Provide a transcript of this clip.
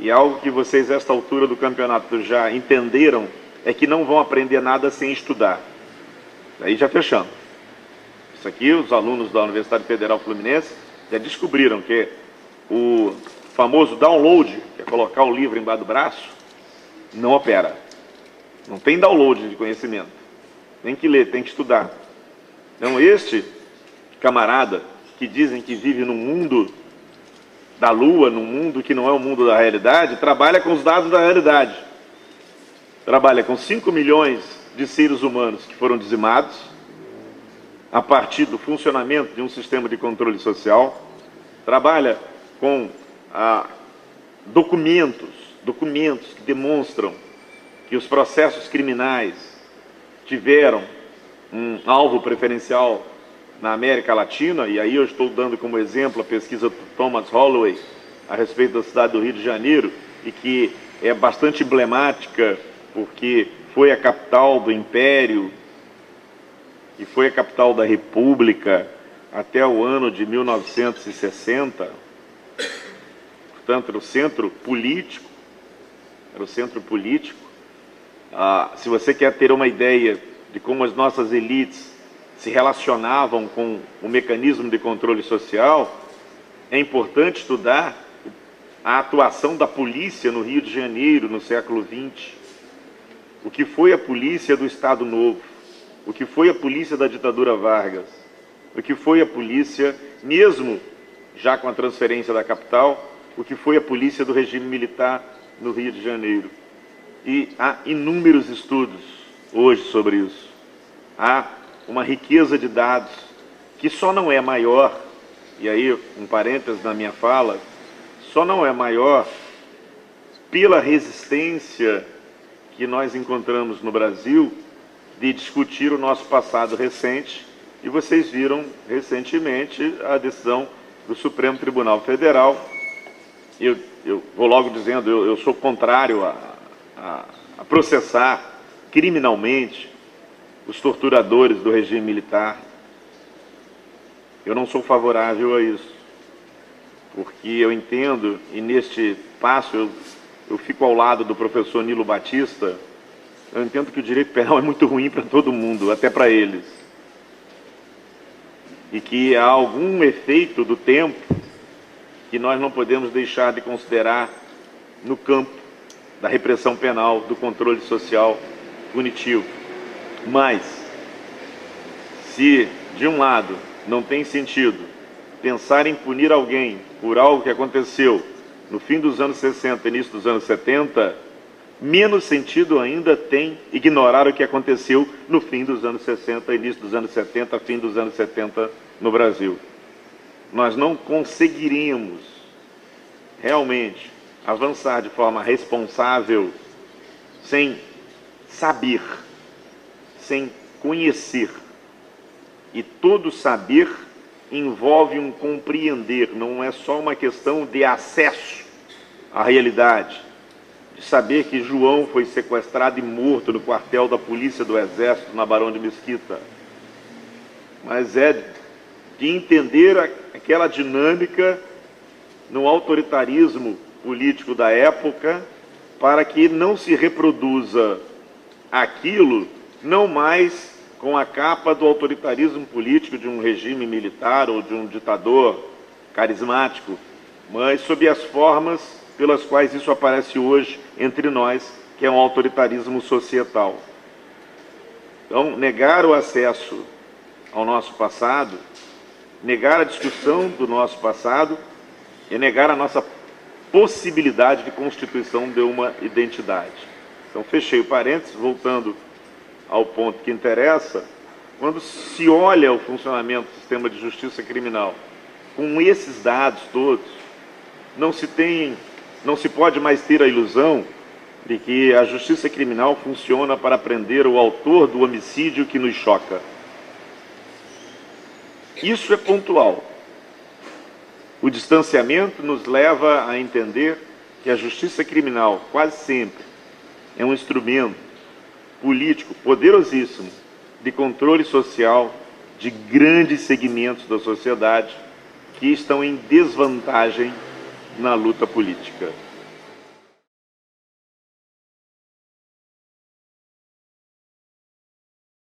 e algo que vocês, a esta altura do campeonato, já entenderam, é que não vão aprender nada sem estudar. Aí já fechamos. Isso aqui, os alunos da Universidade Federal Fluminense já descobriram que o famoso download, que é colocar o livro embaixo do braço, não opera. Não tem download de conhecimento. Tem que ler, tem que estudar. Então, este camarada que dizem que vive num mundo da lua, num mundo que não é o mundo da realidade, trabalha com os dados da realidade. Trabalha com 5 milhões de seres humanos que foram dizimados a partir do funcionamento de um sistema de controle social. Trabalha com documentos que demonstram que os processos criminais tiveram um alvo preferencial na América Latina, e aí eu estou dando como exemplo a pesquisa do Thomas Holloway a respeito da cidade do Rio de Janeiro, e que é bastante emblemática porque foi a capital do Império e foi a capital da República até o ano de 1960. Portanto, era o centro político. Se você quer ter uma ideia de como as nossas elites se relacionavam com o mecanismo de controle social, é importante estudar a atuação da polícia no Rio de Janeiro no século XX. O que foi a polícia do Estado Novo? O que foi a polícia da ditadura Vargas? O que foi a polícia, mesmo já com a transferência da capital, o que foi a polícia do regime militar no Rio de Janeiro? E há inúmeros estudos hoje sobre isso. Há uma riqueza de dados que só não é maior, e aí um parênteses na minha fala, só não é maior pela resistência que nós encontramos no Brasil de discutir o nosso passado recente, e vocês viram recentemente a decisão do Supremo Tribunal Federal. Eu vou logo dizendo, eu sou contrário a processar criminalmente os torturadores do regime militar. Eu não sou favorável a isso, porque eu entendo, e neste passo eu fico ao lado do professor Nilo Batista, eu entendo que o direito penal é muito ruim para todo mundo, até para eles. E que há algum efeito do tempo que nós não podemos deixar de considerar no campo da repressão penal, do controle social punitivo. Mas, se de um lado não tem sentido pensar em punir alguém por algo que aconteceu no fim dos anos 60 e início dos anos 70, menos sentido ainda tem ignorar o que aconteceu no fim dos anos 60, início dos anos 70, fim dos anos 70 no Brasil. Nós não conseguiríamos realmente avançar de forma responsável sem saber, sem conhecer. E todo saber envolve um compreender, não é só uma questão de acesso à realidade, de saber que João foi sequestrado e morto no quartel da Polícia do Exército na Barão de Mesquita, mas é de entender aquela dinâmica no autoritarismo político da época, para que não se reproduza aquilo, não mais com a capa do autoritarismo político de um regime militar ou de um ditador carismático, mas sob as formas pelas quais isso aparece hoje entre nós, que é um autoritarismo societal. Então, negar o acesso ao nosso passado, negar a discussão do nosso passado, é negar a nossa possibilidade de constituição de uma identidade. Então, fechei o parênteses, voltando ao ponto que interessa. Quando se olha o funcionamento do sistema de justiça criminal com esses dados todos, não se pode mais ter a ilusão de que a justiça criminal funciona para prender o autor do homicídio que nos choca. Isso é pontual. O distanciamento nos leva a entender que a justiça criminal, quase sempre, é um instrumento político poderosíssimo de controle social de grandes segmentos da sociedade que estão em desvantagem na luta política.